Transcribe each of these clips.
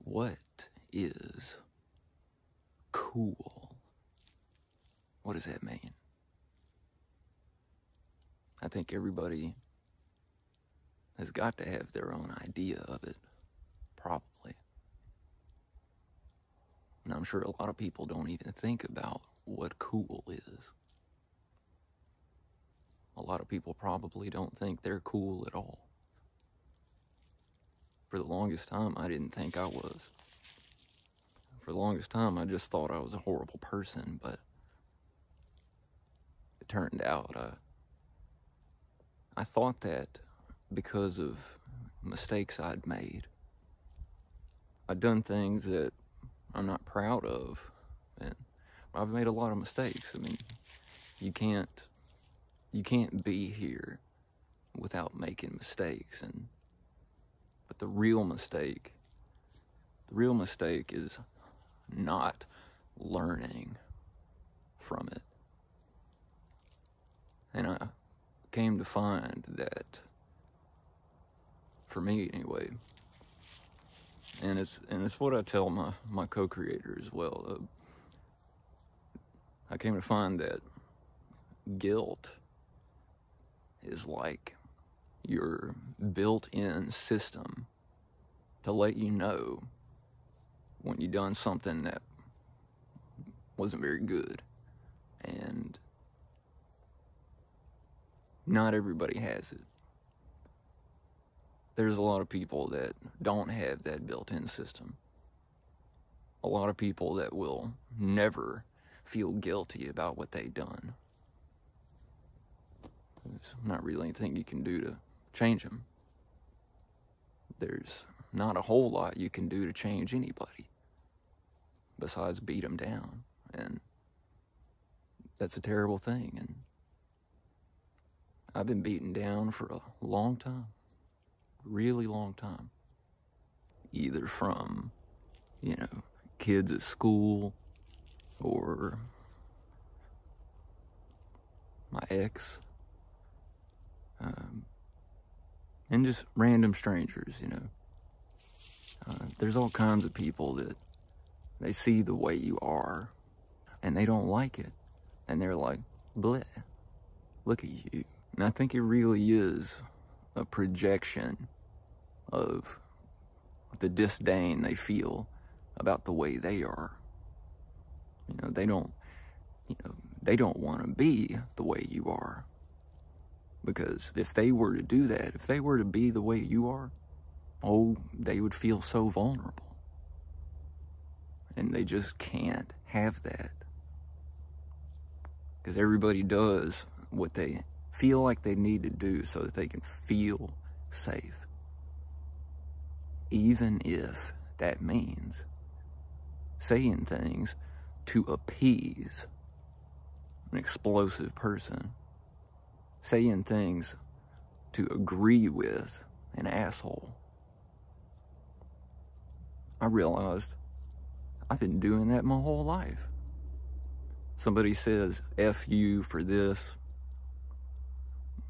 What is cool? What does that mean? I think everybody has got to have their own idea of it, probably. And I'm sure a lot of people don't even think about what cool is. A lot of people probably don't think they're cool at all. For the longest time, I didn't think I was. For the longest time, I just thought I was a horrible person, but it turned out I thought that because of mistakes I'd made. I'd done things that I'm not proud of, and I've made a lot of mistakes. I mean, you can't be here without making mistakes, but the real mistake is not learning from it. And I came to find that, for me anyway, and it's what I tell my co-creator as well. I came to find that guilt is like your built-in system to let you know when you've done something that wasn't very good. And not everybody has it. There's a lot of people that don't have that built-in system. A lot of people that will never feel guilty about what they've done. There's not really anything you can do to change them. There's not a whole lot you can do to change anybody besides beat them down. And that's a terrible thing. And I've been beaten down for a long time. Really long time. Either from, kids at school, or my ex, and just random strangers, There's all kinds of people that they see the way you are, and they don't like it. And they're like, bleh, look at you. And I think it really is a projection of the disdain they feel about the way they are. They don't want to be the way you are. Because if they were to do that, if they were to be the way you are, they would feel so vulnerable. And they just can't have that. Because everybody does what they feel like they need to do so that they can feel safe. Even if that means saying things to appease an explosive person. Saying things to agree with an asshole. I realized I've been doing that my whole life. Somebody says F you for this,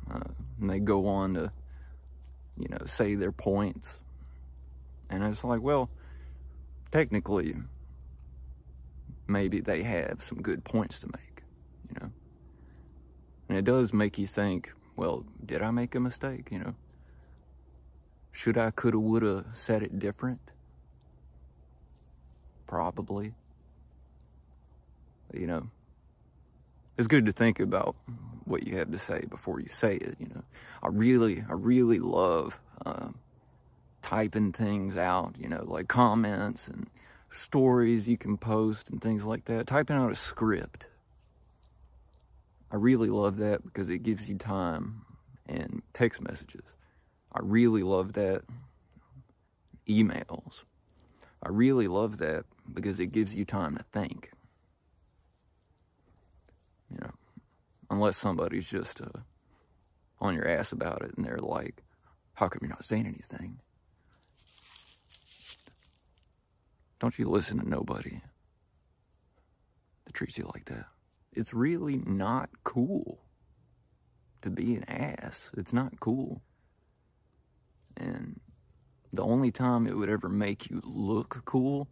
and they go on to, say their points. And it's like, well, technically, maybe they have some good points to make, And it does make you think, well, did I make a mistake, Should I, coulda, woulda said it different? Probably. It's good to think about what you have to say before you say it, I really love typing things out, like comments and stories you can post and things like that. Typing out a script. I really love that because it gives you time. And text messages. I really love that. Emails. I really love that because it gives you time to think. Unless somebody's just on your ass about it and they're like, how come you're not saying anything? Don't you listen to nobody that treats you like that. It's really not cool to be an ass. It's not cool. And The only time it would ever make you look cool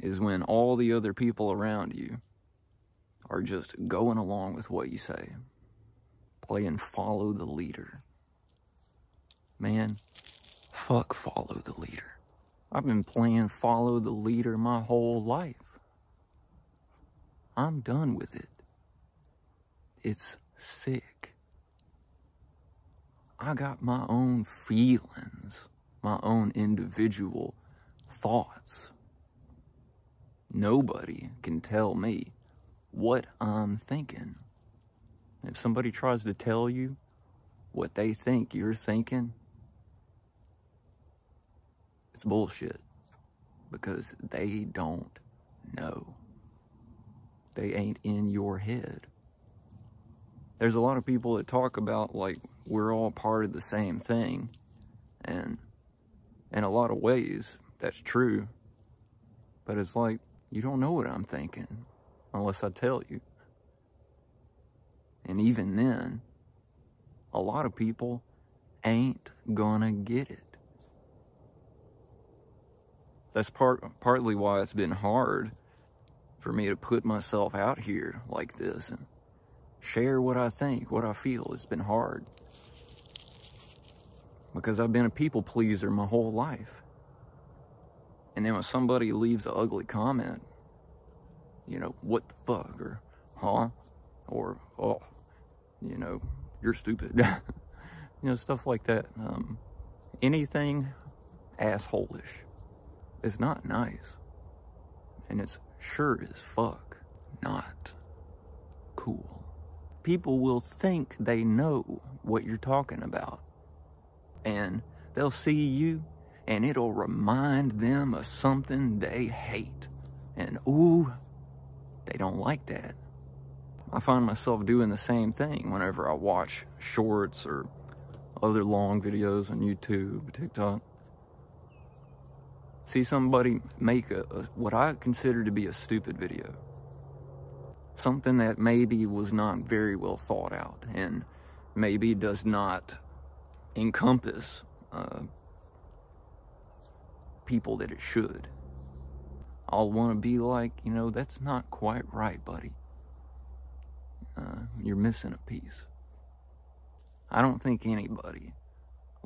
is when all the other people around you are just going along with what you say, playing follow the leader. Man, fuck follow the leader. I've been playing follow the leader my whole life. I'm done with it. It's sick. I got my own feelings, my own individual thoughts. Nobody can tell me what I'm thinking. If somebody tries to tell you what they think you're thinking, it's bullshit, because they don't know. They ain't in your head. There's a lot of people that talk about, like, we're all part of the same thing, and in a lot of ways, that's true, but it's like, you don't know what I'm thinking unless I tell you. And even then, a lot of people ain't gonna get it. That's partly why it's been hard for me to put myself out here like this and share what I think, what I feel. It's been hard because I've been a people pleaser my whole life. And then when somebody leaves an ugly comment, you know, what the fuck, or huh, or oh, you know, you're stupid, you know, stuff like that. Anything asshole-ish is not nice, and it's sure as fuck not cool. People will think they know what you're talking about, and they'll see you and it'll remind them of something they hate, and ooh, they don't like that. I find myself doing the same thing whenever I watch shorts or other long videos on YouTube, TikTok. See somebody make what I consider to be a stupid video. Something that maybe was not very well thought out and maybe does not encompass people that it should. I'll want to be like, you know, that's not quite right, buddy. You're missing a piece. I don't think anybody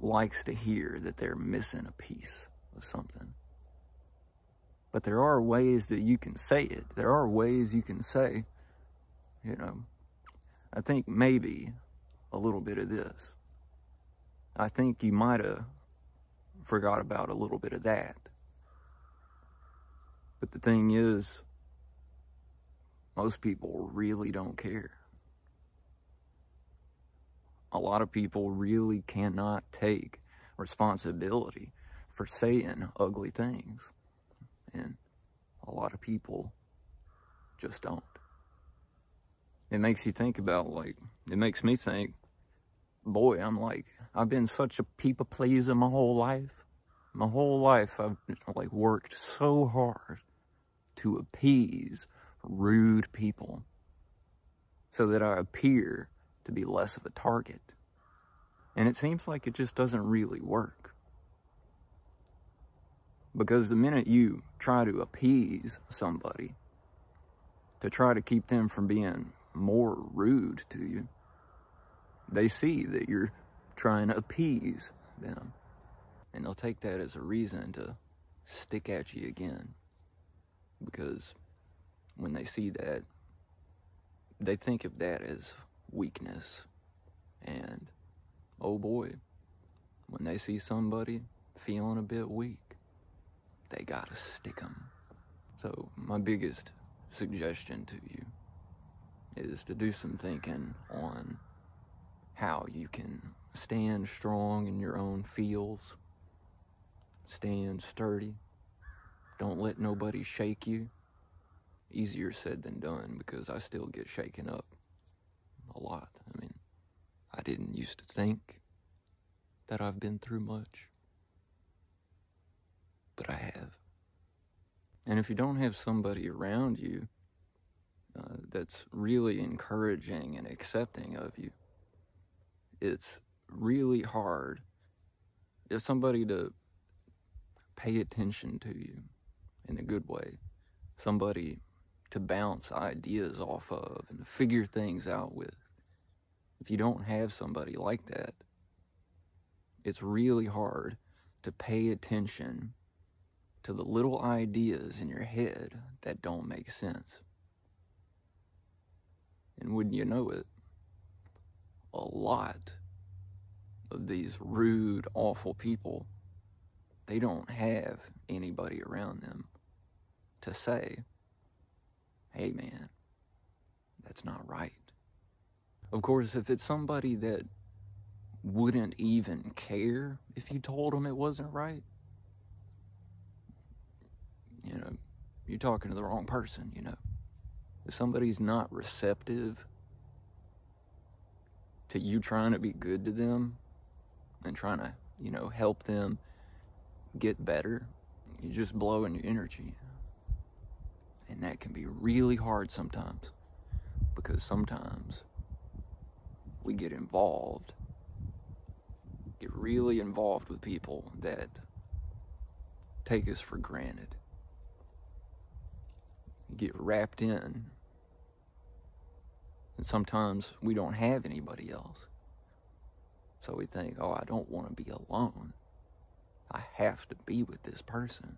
likes to hear that they're missing a piece of something. But there are ways that you can say it. There are ways you can say, you know, I think maybe a little bit of this. I think you might have forgot about a little bit of that. But the thing is, most people really don't care. A lot of people really cannot take responsibility for saying ugly things. And a lot of people just don't. It makes you think about, like, it makes me think, boy, I've been such a people pleaser my whole life. My whole life I've, like, worked so hard to appease rude people so that I appear to be less of a target. And it seems like it just doesn't really work. Because the minute you try to appease somebody, to try to keep them from being more rude to you, they see that you're trying to appease them. And they'll take that as a reason to stick at you again. Because when they see that, they think of that as weakness. And, oh boy, when they see somebody feeling a bit weak, they gotta stick 'em. So my biggest suggestion to you is to do some thinking on how you can stand strong in your own feels, stand sturdy, don't let nobody shake you. Easier said than done, because I still get shaken up a lot. I mean, I didn't used to think that I've been through much, but I have. And if you don't have somebody around you that's really encouraging and accepting of you, it's really hard Just somebody to pay attention to you in a good way. Somebody to bounce ideas off of and to figure things out with. If you don't have somebody like that, it's really hard to pay attention to the little ideas in your head that don't make sense. And wouldn't you know it, a lot of these rude, awful people, they don't have anybody around them to say, hey man, that's not right. Of course, if it's somebody that wouldn't even care if you told them it wasn't right, you know, you're talking to the wrong person, you know. If somebody's not receptive to you trying to be good to them and trying to, you know, help them get better, you're just blowing your energy. And that can be really hard sometimes, because sometimes we get really involved with people that take us for granted. You get wrapped in, and sometimes we don't have anybody else. So we think, oh, I don't want to be alone. I have to be with this person.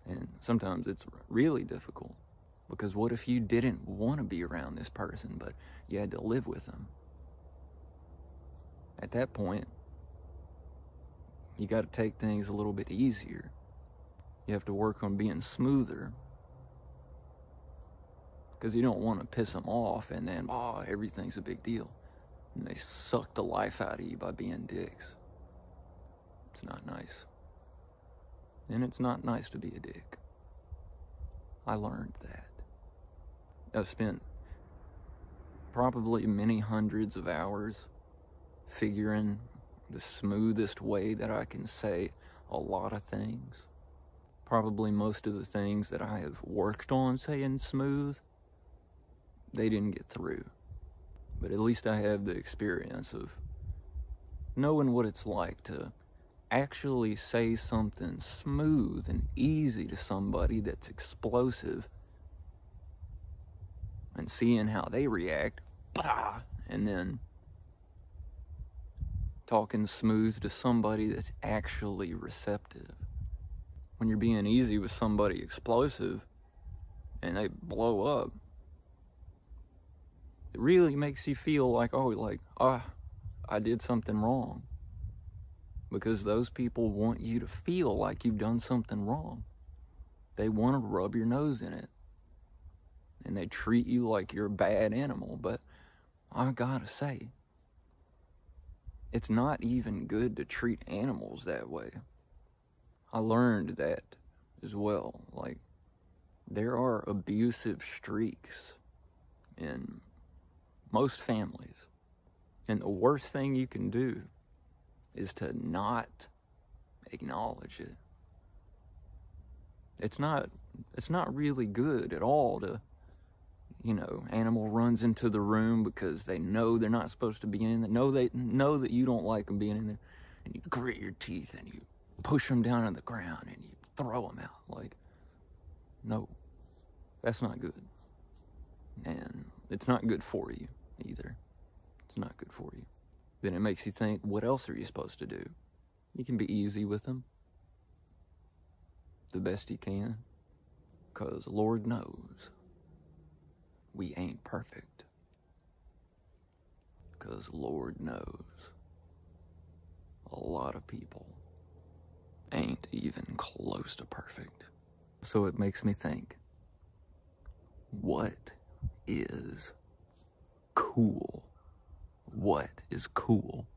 And sometimes it's really difficult, because what if you didn't want to be around this person, but you had to live with them? At that point, you got to take things a little bit easier. You have to work on being smoother, because you don't want to piss them off and then, oh, everything's a big deal. And they suck the life out of you by being dicks. It's not nice. And it's not nice to be a dick. I learned that. I've spent probably many hundreds of hours figuring the smoothest way that I can say a lot of things. Probably most of the things that I have worked on saying smooth, they didn't get through. But at least I have the experience of knowing what it's like to actually say something smooth and easy to somebody that's explosive, and seeing how they react, bah, and then talking smooth to somebody that's actually receptive. When you're being easy with somebody explosive and they blow up, it really makes you feel like, I did something wrong. Because those people want you to feel like you've done something wrong. They want to rub your nose in it. And they treat you like you're a bad animal. But I gotta say, it's not even good to treat animals that way. I learned that as well. Like, there are abusive streaks in most families. And the worst thing you can do is to not acknowledge it. It's not really good at all to, animal runs into the room because they know they're not supposed to be in there, know that you don't like them being in there, and you grit your teeth and you push them down on the ground and you throw them out. Like, no, that's not good. And it's not good for you either. It's not good for you. Then it makes you think, what else are you supposed to do? You can be easy with them the best you can, because Lord knows we ain't perfect. Because Lord knows a lot of people ain't even close to perfect. So it makes me think, what is cool? What is cool?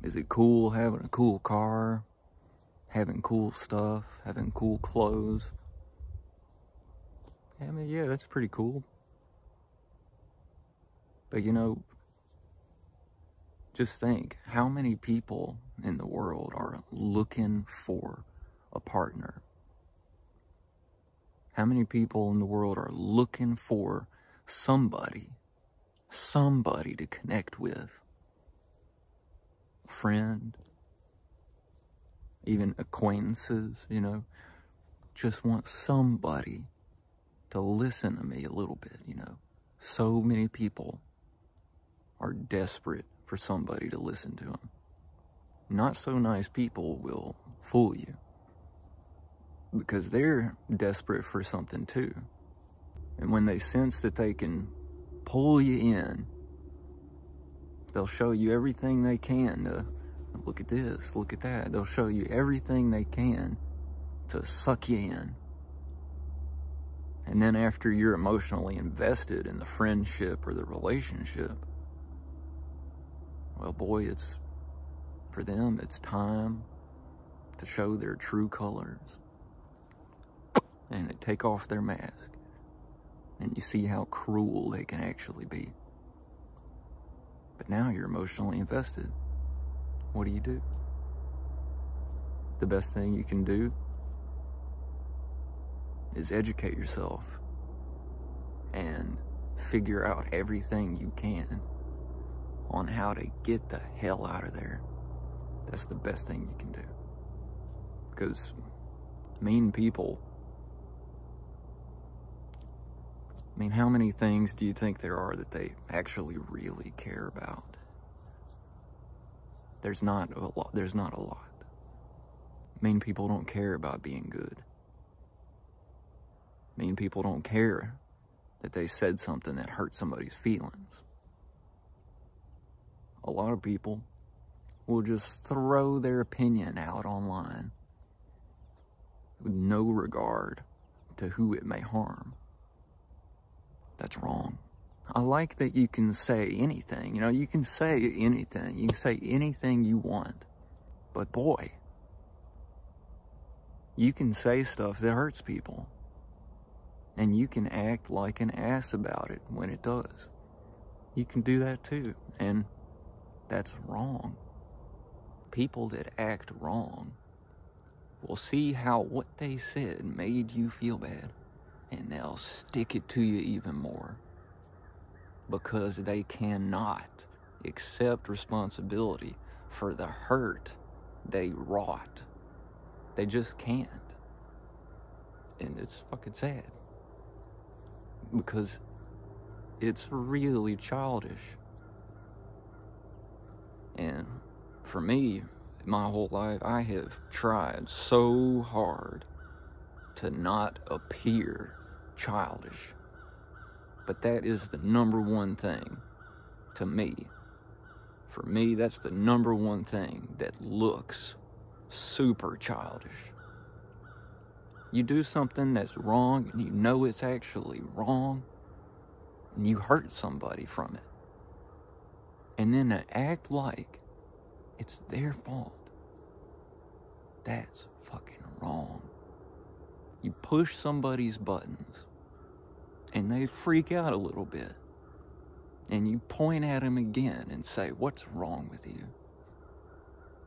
Is it cool having a cool car, having cool stuff, having cool clothes? I mean, yeah, that's pretty cool. But just think, how many people in the world are looking for a partner? How many people in the world are looking for somebody to connect with? A friend, even acquaintances, you know, just want somebody to listen to me a little bit, you know. So many people are desperate for somebody to listen to them. Not so nice people will fool you because they're desperate for something too. And when they sense that they can pull you in, they'll show you everything they can to look at this, look at that. They'll show you everything they can to suck you in. And then after you're emotionally invested in the friendship or the relationship, well, boy, for them, it's time to show their true colors. And they take off their mask. And you see how cruel they can actually be. But now you're emotionally invested. What do? The best thing you can do is educate yourself and figure out everything you can on how to get the hell out of there. That's the best thing you can do. Because mean people, I mean, how many things do you think there are that they actually really care about? There's not a lot. Mean people don't care about being good. Mean people don't care that they said something that hurt somebody's feelings. A lot of people will just throw their opinion out online with no regard to who it may harm. That's wrong. I like that you can say anything. You know, you can say anything. You can say anything you want. But boy, you can say stuff that hurts people. And you can act like an ass about it when it does. You can do that too. And that's wrong. People that act wrong will see how what they said made you feel bad. And they'll stick it to you even more. Because they cannot accept responsibility for the hurt they wrought. They just can't. And it's fucking sad. Because it's really childish. And for me, my whole life, I have tried so hard to not appear childish. But that is the number one thing to me. For me, that's the number one thing that looks super childish. You do something that's wrong and you know it's actually wrong and you hurt somebody from it. And then to act like it's their fault. That's fucking wrong. You push somebody's buttons and they freak out a little bit. And you point at them again and say, "What's wrong with you?"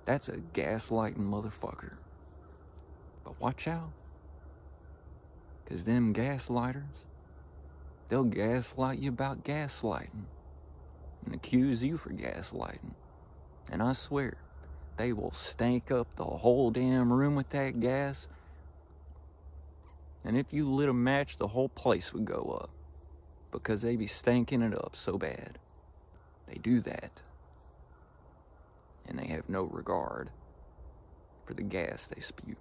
That's a gaslighting motherfucker. But watch out. Because them gaslighters, they'll gaslight you about gaslighting. And accuse you for gaslighting. And I swear, they will stank up the whole damn room with that gas. And if you lit a match, the whole place would go up. Because they be stanking it up so bad. They do that. And they have no regard for the gas they spew.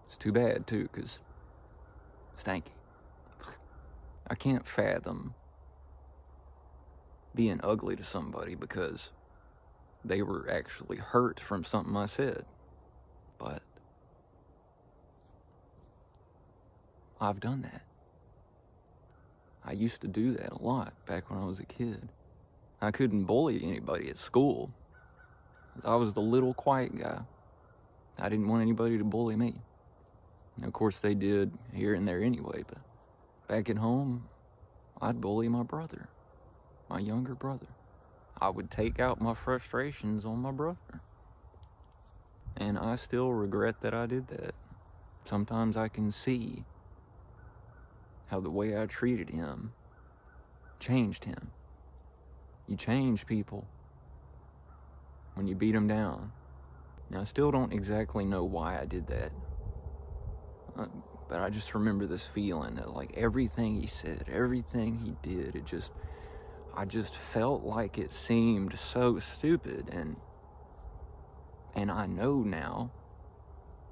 It's too bad, too, because stanky. I can't fathom being ugly to somebody because they were actually hurt from something I said. But I've done that. I used to do that a lot back when I was a kid. I couldn't bully anybody at school. I was the little quiet guy. I didn't want anybody to bully me. And of course they did here and there anyway, but back at home, I'd bully my brother, my younger brother. I would take out my frustrations on my brother. And I still regret that I did that. Sometimes I can see how the way I treated him changed him. You change people when you beat them down. Now, I still don't exactly know why I did that. But I just remember this feeling that, like, everything he said, everything he did, I just felt like it seemed so stupid. And I know now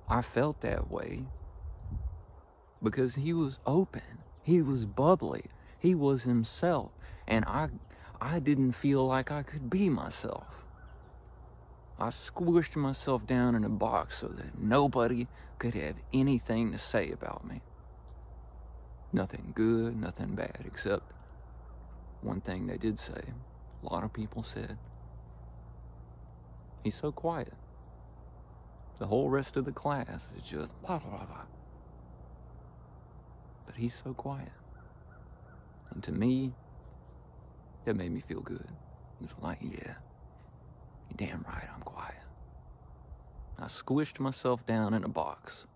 I felt that way because he was open. He was bubbly. He was himself. And I didn't feel like I could be myself. I squished myself down in a box so that nobody could have anything to say about me. Nothing good, nothing bad, except one thing they did say. A lot of people said, he's so quiet. The whole rest of the class is just blah, blah, blah. But he's so quiet. And to me, that made me feel good. It was like, yeah, you're damn right, I'm quiet. I squished myself down in a box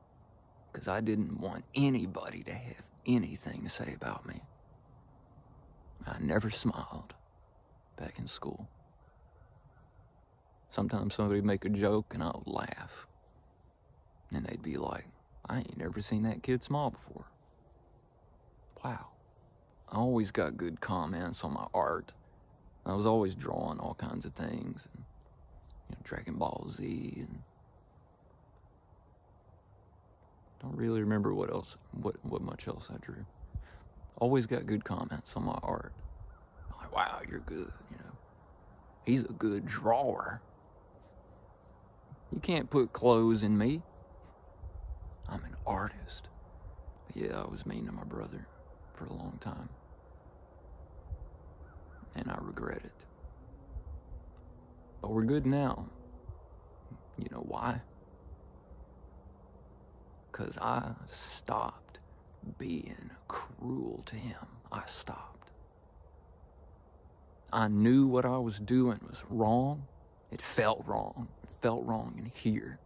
because I didn't want anybody to have anything to say about me. I never smiled back in school. Sometimes somebody would make a joke and I would laugh. And they'd be like, I ain't never seen that kid smile before. Wow. I always got good comments on my art. I was always drawing all kinds of things. And, Dragon Ball Z. And don't really remember what much else I drew. Always got good comments on my art. Like, wow, you're good, He's a good drawer. You can't put clothes in me. I'm an artist. But yeah, I was mean to my brother for a long time. And I regret it. But we're good now. You know why? Because I stopped being cruel to him. I stopped. I knew what I was doing was wrong. It felt wrong. It felt wrong in here.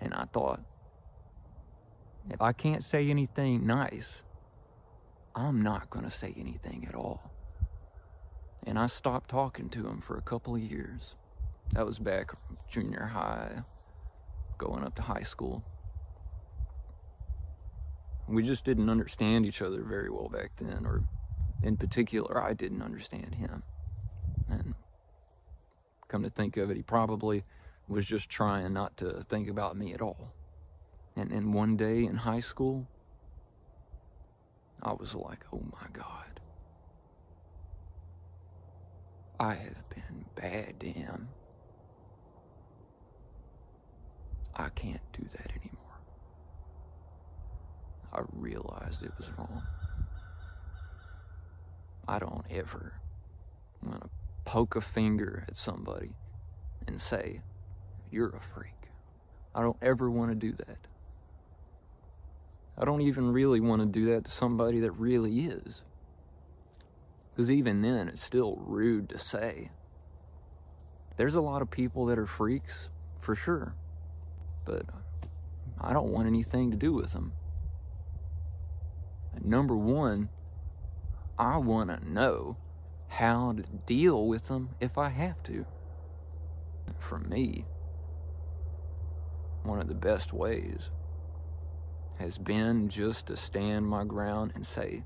And I thought, if I can't say anything nice, I'm not going to say anything at all. And I stopped talking to him for a couple of years. That was back junior high, going up to high school. We just didn't understand each other very well back then, or in particular, I didn't understand him. And come to think of it, he probably was just trying not to think about me at all. And one day in high school, I was like, oh my God. I have been bad to him. I can't do that anymore. I realized it was wrong. I don't ever want to poke a finger at somebody and say, you're a freak. I don't ever want to do that. I don't even really want to do that to somebody that really is. Because even then, it's still rude to say. There's a lot of people that are freaks, for sure. But I don't want anything to do with them. And number one, I want to know how to deal with them if I have to. For me, one of the best ways has been just to stand my ground and say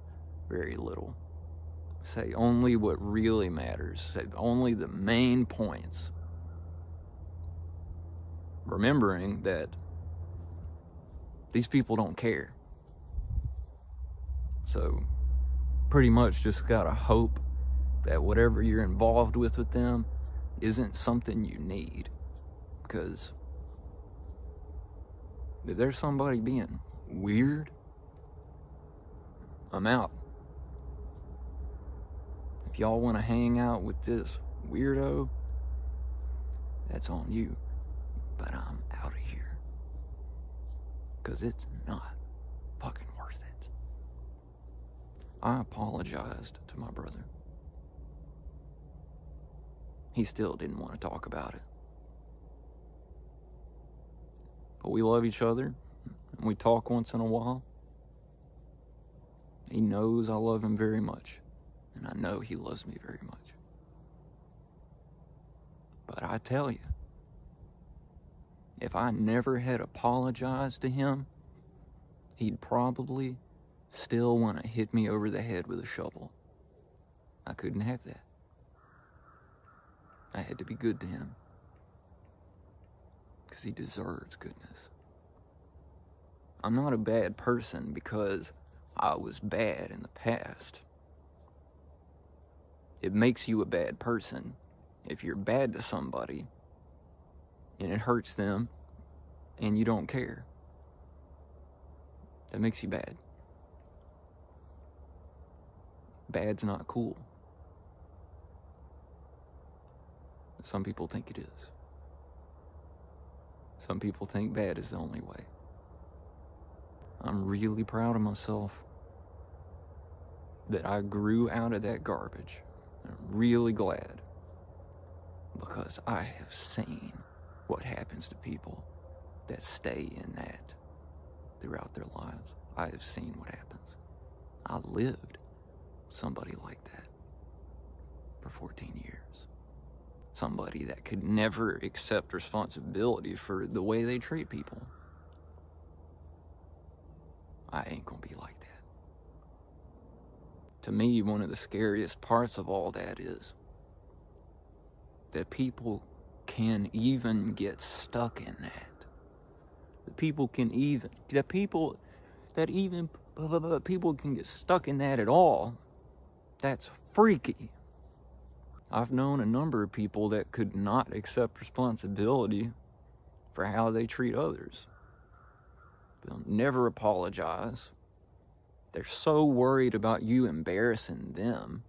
very little. Say only what really matters. Say only the main points. Remembering that these people don't care. So, pretty much just gotta hope that whatever you're involved with them isn't something you need. Because if there's somebody being weird, I'm out. If y'all want to hang out with this weirdo, that's on you. But I'm out of here. Because it's not fucking worth it. I apologized to my brother. He still didn't want to talk about it. But we love each other, and we talk once in a while. He knows I love him very much, and I know he loves me very much. But I tell you, If I never had apologized to him, he'd probably still want to hit me over the head with a shovel. I couldn't have that. I had to be good to him. Because he deserves goodness. I'm not a bad person because I was bad in the past. It makes you a bad person if you're bad to somebody and it hurts them and you don't care. That makes you bad. Bad's not cool. Some people think it is. Some people think bad is the only way. I'm really proud of myself that I grew out of that garbage. I'm really glad because I have seen what happens to people that stay in that throughout their lives. I have seen what happens. I lived with somebody like that for 14 years. Somebody that could never accept responsibility for the way they treat people. I ain't gonna be like that. To me, one of the scariest parts of all that is that people can even get stuck in that. People can get stuck in that at all. That's freaky. I've known a number of people that could not accept responsibility for how they treat others. They'll never apologize. They're so worried about you embarrassing them.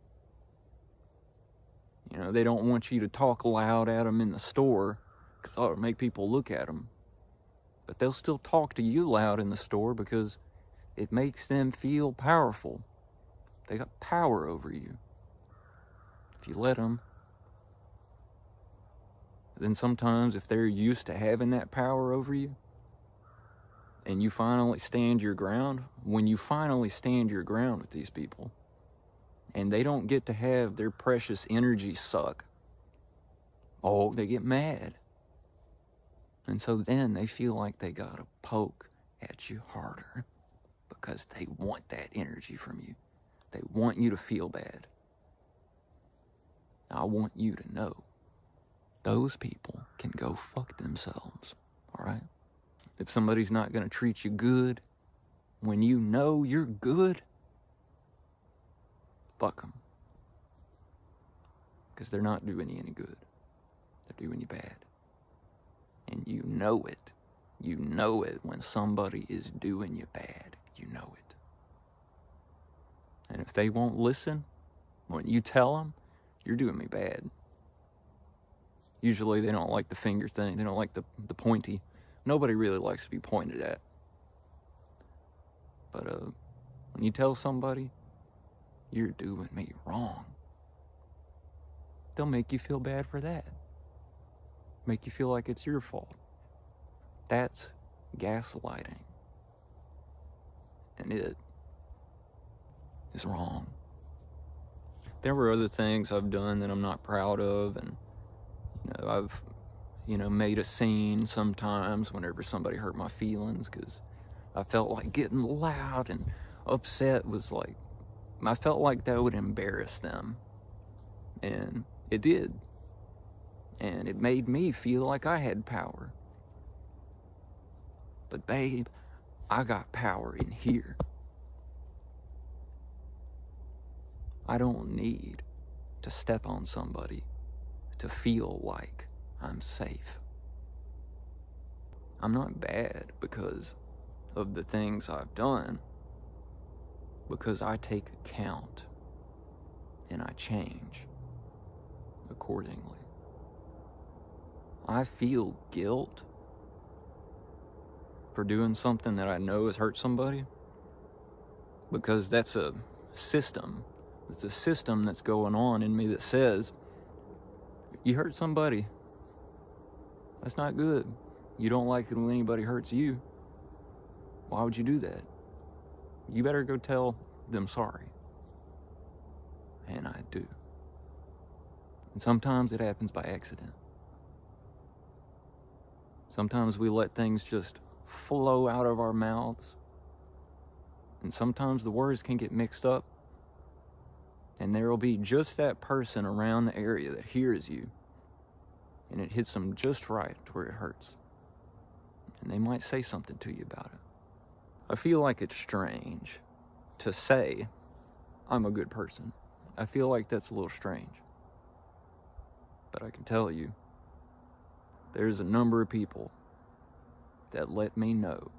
You know, they don't want you to talk loud at them in the store because it'll make people look at them. But they'll still talk to you loud in the store because it makes them feel powerful. They got power over you. If you let them. Then sometimes if they're used to having that power over you, and you finally stand your ground, when you finally stand your ground with these people, and they don't get to have their precious energy suck, oh, they get mad. And so then they feel like they gotta poke at you harder because they want that energy from you. They want you to feel bad. I want you to know those people can go fuck themselves, all right? If somebody's not going to treat you good when you know you're good, fuck them. Because they're not doing you any good. They're doing you bad. And you know it. You know it when somebody is doing you bad. You know it. And if they won't listen, when you tell them, you're doing me bad. Usually they don't like the finger thing. They don't like the pointy. Nobody really likes to be pointed at. But when you tell somebody, you're doing me wrong, they'll make you feel bad for that. Make you feel like it's your fault. That's gaslighting. And it is wrong. There were other things I've done that I'm not proud of, and I've made a scene sometimes whenever somebody hurt my feelings because I felt like getting loud and upset was like, I felt like that would embarrass them. And it did. And it made me feel like I had power. But babe, I got power in here. I don't need to step on somebody to feel like I'm safe. I'm not bad because of the things I've done, because I take account and I change accordingly. I feel guilt for doing something that I know has hurt somebody because that's a system. It's a system that's going on in me that says, you hurt somebody. That's not good. You don't like it when anybody hurts you. Why would you do that? You better go tell them sorry. And I do. And sometimes it happens by accident. Sometimes we let things just flow out of our mouths. And sometimes the words can get mixed up. And there will be just that person around the area that hears you. And it hits them just right to where it hurts. And they might say something to you about it. I feel like it's strange to say, I'm a good person. I feel like that's a little strange. But I can tell you, there's a number of people that let me know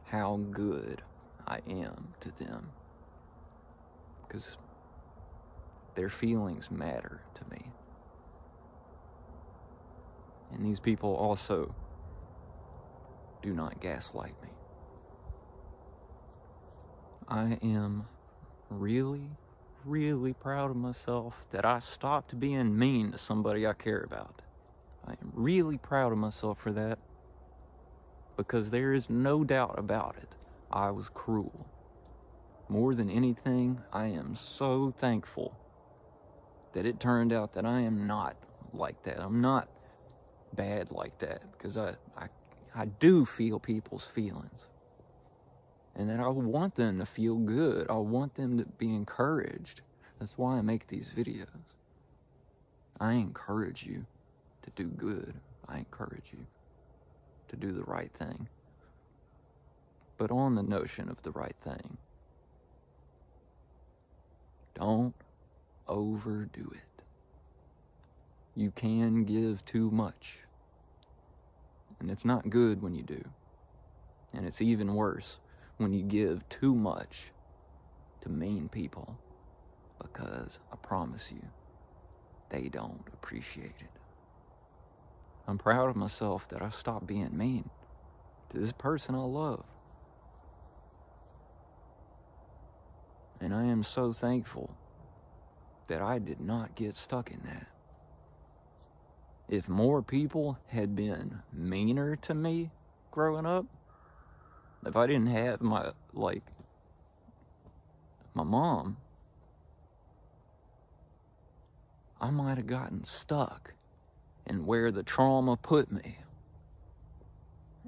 how good I am to them. Because their feelings matter to me. And these people also do not gaslight me. I am really, really proud of myself that I stopped being mean to somebody I care about. I am really proud of myself for that, because there is no doubt about it. I was cruel. More than anything, I am so thankful that it turned out that I am not like that. I'm not bad like that, because I do feel people's feelings. And that I want them to feel good. I want them to be encouraged. That's why I make these videos. I encourage you to do good. I encourage you to do the right thing. But on the notion of the right thing, don't overdo it. You can give too much. And it's not good when you do. And it's even worse when you give too much to mean people, because I promise you, they don't appreciate it. I'm proud of myself that I stopped being mean to this person I love. And I am so thankful that I did not get stuck in that. If more people had been meaner to me growing up, if I didn't have my mom, I might have gotten stuck in where the trauma put me.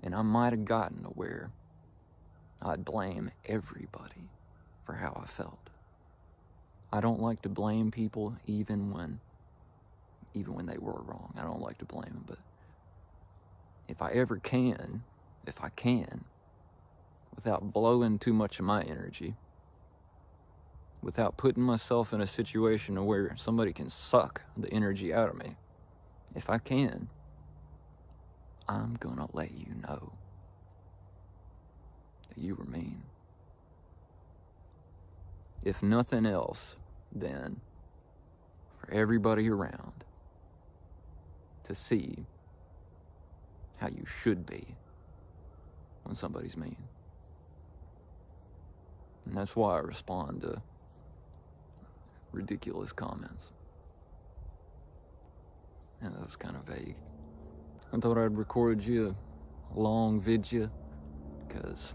And I might have gotten to where I'd blame everybody for how I felt. I don't like to blame people even when they were wrong. I don't like to blame them, but if I can, without blowing too much of my energy, without putting myself in a situation where somebody can suck the energy out of me, if I can, I'm gonna let you know that you were mean. If nothing else, then for everybody around to see how you should be when somebody's mean. And that's why I respond to ridiculous comments. And that was kind of vague. I thought I'd record you a long video, because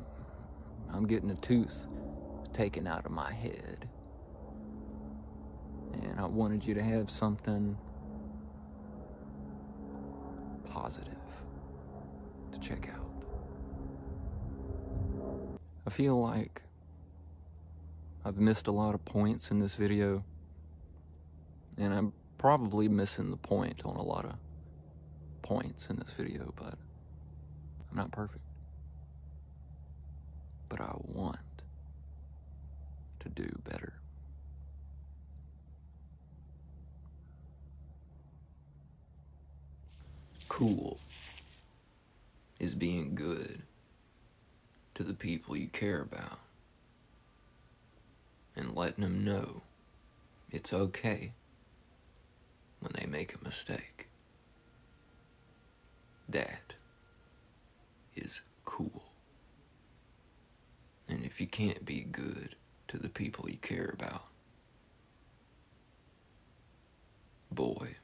I'm getting a tooth taken out of my head. And I wanted you to have something positive to check out. I feel like I've missed a lot of points in this video, and I'm probably missing the point on a lot of points in this video, but I'm not perfect. But I want to do better. Cool is being good to the people you care about and letting them know it's okay when they make a mistake. That is cool. And if you can't be good to the people you care about, boy,